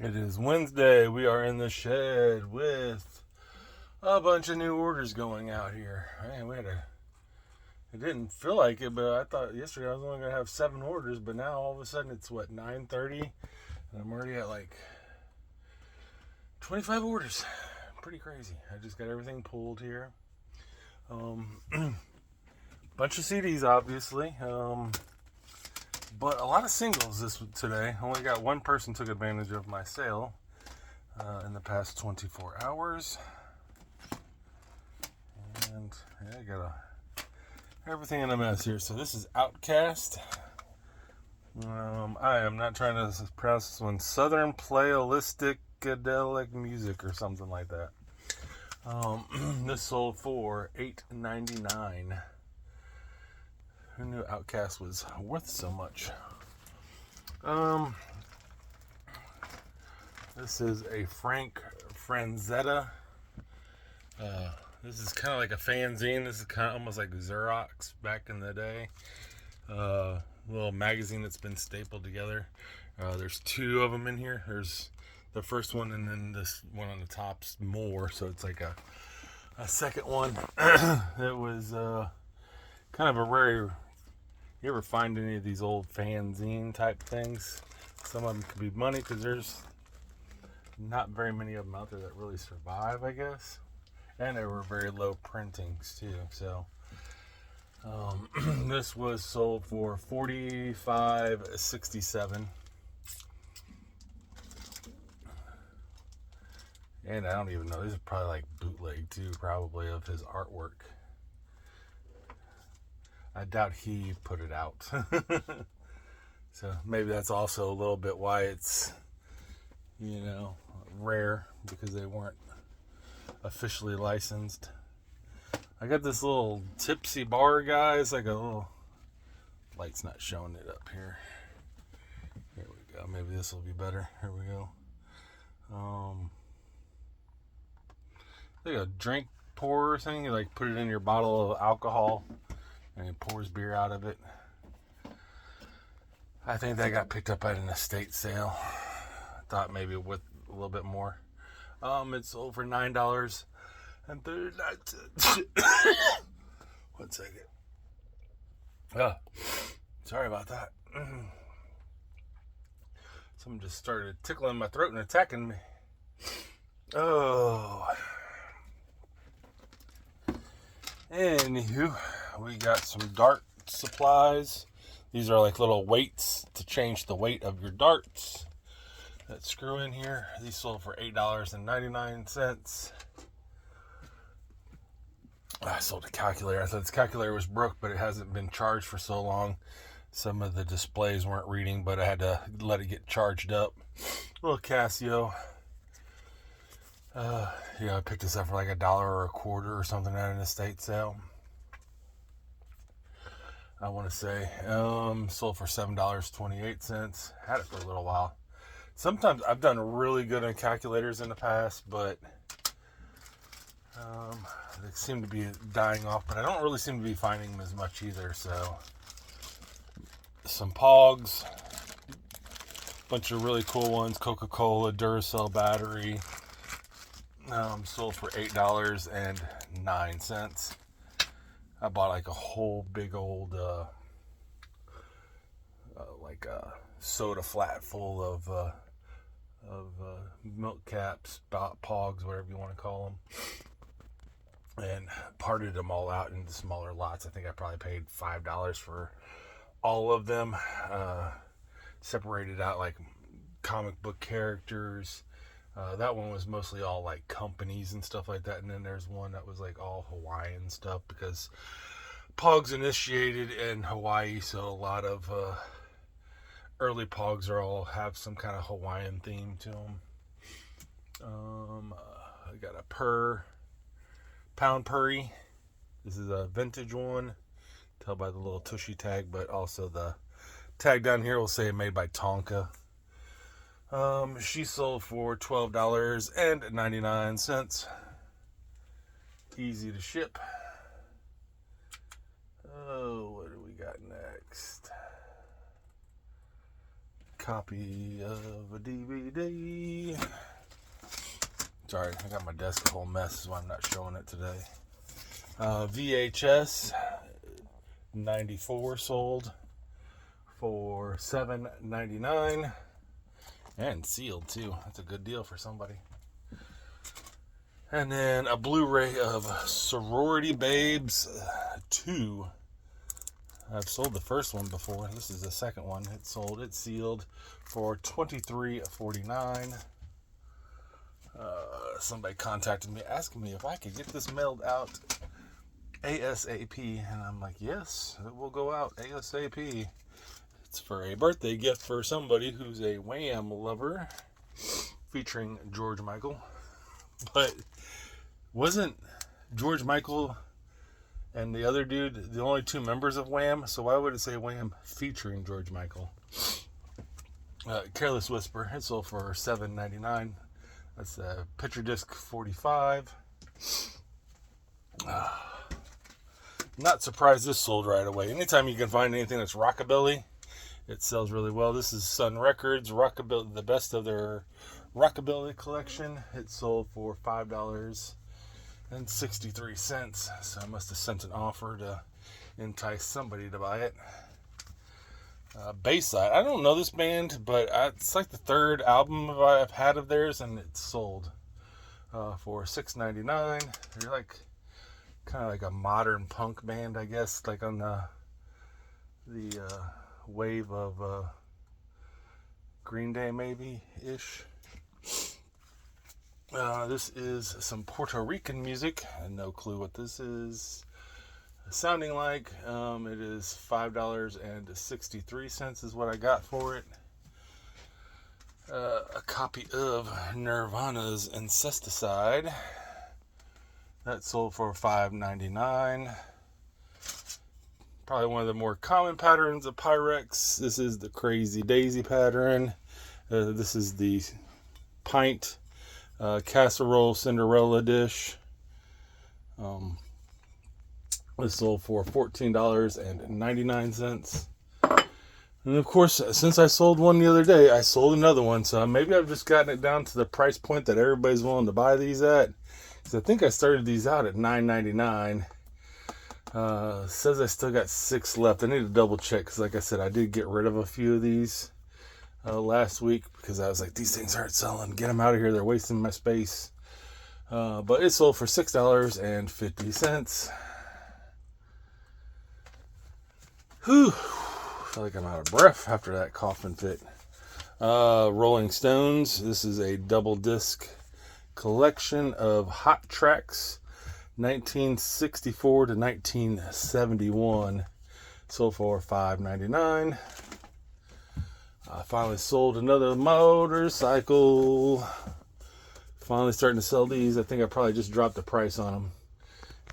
It is Wednesday. We are in the shed with a bunch of new orders going out here. Man, it didn't feel like it, but I thought yesterday I was only going to have 7 orders, but now all of a sudden it's 9:30 and I'm already at like 25 orders. Pretty crazy. I just got everything pulled here. Bunch of CDs, obviously. But a lot of singles today. Only got one person took advantage of my sale in the past 24 hours. And yeah, I got everything in a mess here. So this is Outcast. I am not trying to pronounce this one. Southern Playalistic Music or something like that. This sold for $8.99. Who knew Outcast was worth so much? This is a Frank Franzetta. This is kind of like a fanzine. This is kind of almost like Xerox back in the day. Little magazine that's been stapled together. There's 2 of them in here. There's the first one and then this one on the top's more. So it's like a second one. It was kind of a rare. You ever find any of these old fanzine type things? Some of them could be money because there's not very many of them out there that really survive, I guess. And they were very low printings too. So this was sold for $45.67. And I don't even know. These are probably like bootleg too, probably of his artwork. I doubt he put it out. So maybe that's also a little bit why it's, rare, because they weren't officially licensed. I got this little Tipsy bar guy. It's like a little, light's not showing it up here. Here we go. Maybe this will be better. Here we go. Like a drink pourer thing. You like put it in your bottle of alcohol and it pours beer out of it. I think that got picked up at an estate sale. I thought maybe with a little bit more. It's sold for $9.39. One second. Sorry about that. Someone just started tickling my throat and attacking me. Anywho, we got some dart supplies. These are like little weights to change the weight of your darts that screw in here. These sold for $8.99. I sold a calculator. I thought this calculator was broke, but it hasn't been charged for so long. Some of the displays weren't reading, but I had to let it get charged up. Little Casio. I picked this up for like $1 or a quarter or something at an estate sale. I want to say sold for $7.28. Had it for a little while. Sometimes I've done really good on calculators in the past, but they seem to be dying off. But I don't really seem to be finding them as much either. So some Pogs, bunch of really cool ones. Coca-Cola Duracell battery. Sold for $8.09. I bought like a whole big old like a soda flat full of milk caps, Pogs, whatever you want to call them, and parted them all out into smaller lots. I think I probably paid $5 for all of them. Separated out like comic book characters. That one was mostly all like companies and stuff like that. And then there's one that was like all Hawaiian stuff because Pogs initiated in Hawaii. So a lot of early Pogs have some kind of Hawaiian theme to them. I got a Pound Purry. This is a vintage one. Tell by the little Tushy tag, but also the tag down here will say made by Tonka. She sold for $12.99. Easy to ship. What do we got next? copy of a DVD. Sorry, I got my desk a whole mess, that's why I'm not showing it today. VHS 94 sold for $7.99 and sealed too. That's a good deal for somebody. And then a Blu-ray of Sorority Babes 2. I've sold the first one before. This is the second one. It's sealed for $23.49. Somebody contacted me asking me if I could get this mailed out ASAP, and I'm like, yes, it will go out ASAP. It's for a birthday gift for somebody who's a Wham lover, featuring George Michael. But wasn't George Michael and the other dude the only two members of Wham? So why would it say Wham featuring George Michael? Careless Whisper, it sold for $7.99. That's a picture disc 45. Not surprised this sold right away. Anytime you can find anything that's rockabilly, it sells really well. This is Sun Records, Rockabilly, the best of their Rockabilly collection. It sold for $5.63. So I must have sent an offer to entice somebody to buy it. Bayside. I don't know this band, but it's like the third album I've had of theirs, and it's sold for $6.99. They're like kind of like a modern punk band, I guess, like on the wave of Green Day, maybe ish. This is some Puerto Rican music. I have no clue what this is sounding like. It is $5.63 is what I got for it. A copy of Nirvana's Incesticide. That sold for $5.99. Probably one of the more common patterns of Pyrex. This is the Crazy Daisy pattern. This is the pint casserole Cinderella dish. This sold for $14.99. And of course, since I sold one the other day, I sold another one. So maybe I've just gotten it down to the price point that everybody's willing to buy these at. Because I think I started these out at $9.99. Says I still got 6 left. I need to double check because, like I said, I did get rid of a few of these last week because I was like, these things aren't selling. Get them out of here. They're wasting my space. But it sold for $6.50. Whew. I feel like I'm out of breath after that coughing fit. Rolling Stones. This is a double disc collection of Hot Tracks 1964 to 1971. Sold for $5.99. I finally sold another motorcycle. Finally starting to sell these. I think I probably just dropped the price on them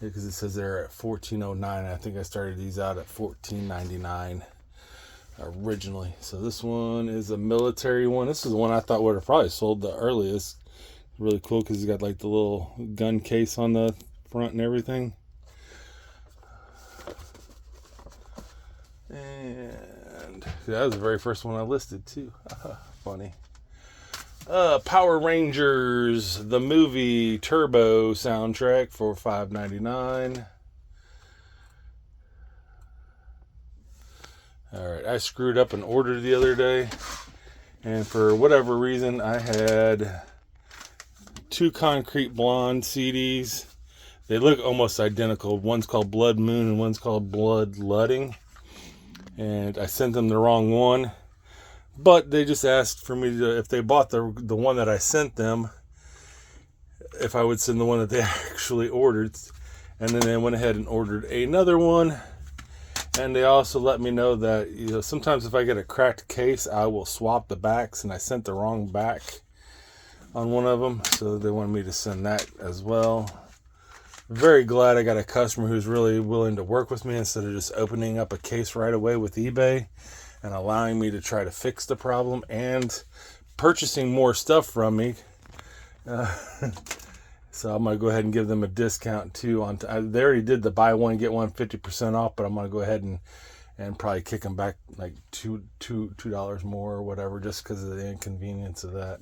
because it says they're at $14.09. I think I started these out at $14.99 originally. So this one is a military one. This is the one I thought would have probably sold the earliest. Really cool because it's got like the little gun case on the front and everything. And that was the very first one I listed too. Funny. Power Rangers, the movie Turbo soundtrack for $5.99. Alright, I screwed up an order the other day, and for whatever reason I had 2 Concrete Blonde CDs. They look almost identical. One's called Blood Moon and one's called Blood Ludding. And I sent them the wrong one. But they just asked for me to, if they bought the one that I sent them, if I would send the one that they actually ordered. And then they went ahead and ordered another one. And they also let me know that, you know, sometimes if I get a cracked case, I will swap the backs. And I sent the wrong back on one of them. So they wanted me to send that as well. Very glad I got a customer who's really willing to work with me instead of just opening up a case right away with eBay and allowing me to try to fix the problem and purchasing more stuff from me. So I'm going to go ahead and give them a discount too. They already did the buy one, get one 50% off, but I'm going to go ahead and probably kick them back like $2 more or whatever, just because of the inconvenience of that.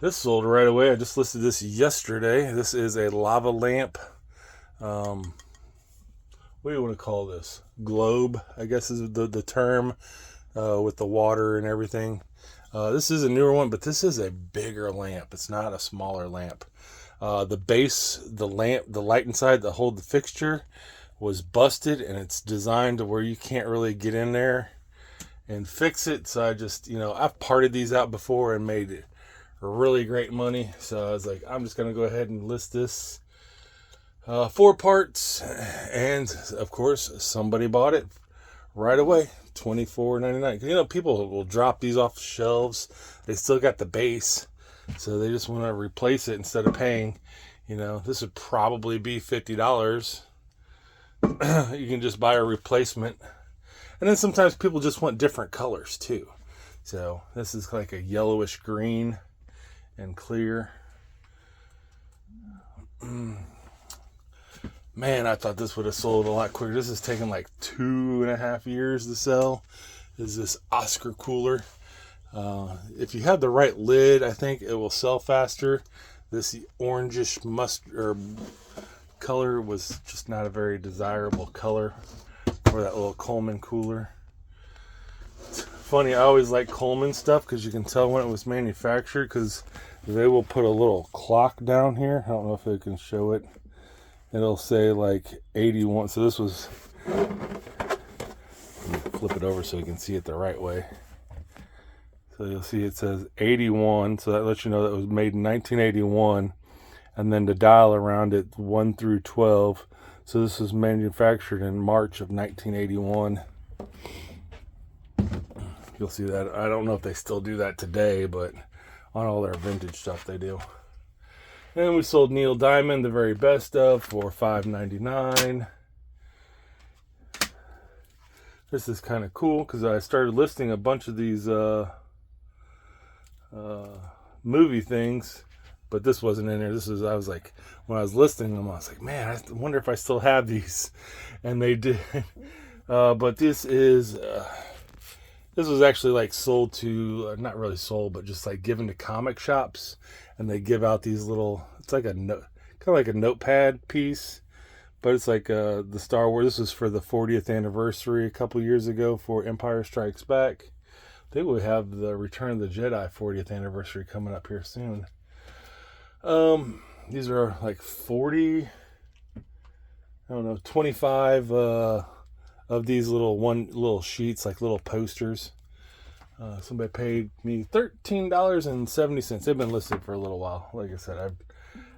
This sold right away. I just listed this yesterday. This is a lava lamp. What do you want to call this? Globe, I guess is the term, with the water and everything. This is a newer one, but this is a bigger lamp. It's not a smaller lamp. The base, the lamp, the light inside that hold the fixture was busted, and it's designed to where you can't really get in there and fix it. So I just, I've parted these out before and made really great money. So I was like, I'm just going to go ahead and list this 4 parts. And of course, somebody bought it right away. $24.99. People will drop these off the shelves. They still got the base, so they just want to replace it instead of paying. This would probably be $50. You can just buy a replacement. And then sometimes people just want different colors too. So this is like a yellowish green and clear. Man, I thought this would have sold a lot quicker. This is taking like 2.5 years to sell. Is this Oscar cooler? If you have the right lid, I think it will sell faster. This orangish mustard color was just not a very desirable color for that little Coleman cooler. It's funny, I always like Coleman stuff because you can tell when it was manufactured, because they will put a little clock down here. I don't know if they can show it. It'll say like 81. So this was, let me flip it over so you can see it the right way. So you'll see it says 81. So that lets you know that it was made in 1981. And then the dial around it, 1 through 12. So this was manufactured in March of 1981. You'll see that. I don't know if they still do that today, but on all their vintage stuff they do. And we sold Neil Diamond, the very best of, for $5.99. This is kind of cool because I started listing a bunch of these movie things, but this wasn't in there. I was like, when I was listing them, I was like, man, I wonder if I still have these. And they did. But this was actually like sold to, not really sold, but just like given to comic shops. And they give out these little, it's like kind of like a notepad piece, but it's like the Star Wars. This was for the 40th anniversary a couple years ago for Empire Strikes Back. I think we have the Return of the Jedi 40th anniversary coming up here soon. These are like 25 of these little sheets, like little posters. Somebody paid me $13.70. They've been listed for a little while. Like I said,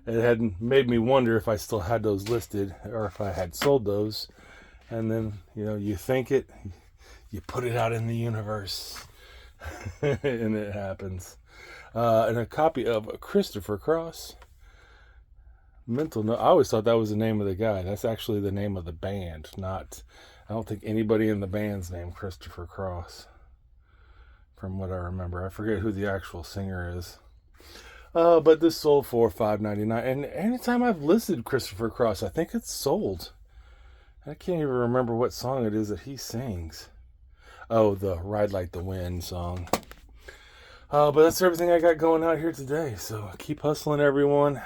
it had made me wonder if I still had those listed or if I had sold those. And then, you think it, you put it out in the universe, and it happens. And a copy of Christopher Cross. Mental Note. I always thought that was the name of the guy. That's actually the name of the band. I don't think anybody in the band's named Christopher Cross, from what I remember. I forget who the actual singer is. But this sold for $5.99. And anytime I've listed Christopher Cross, I think it's sold. I can't even remember what song it is that he sings. Oh, the Ride Like the Wind song. But that's everything I got going out here today. So keep hustling, everyone.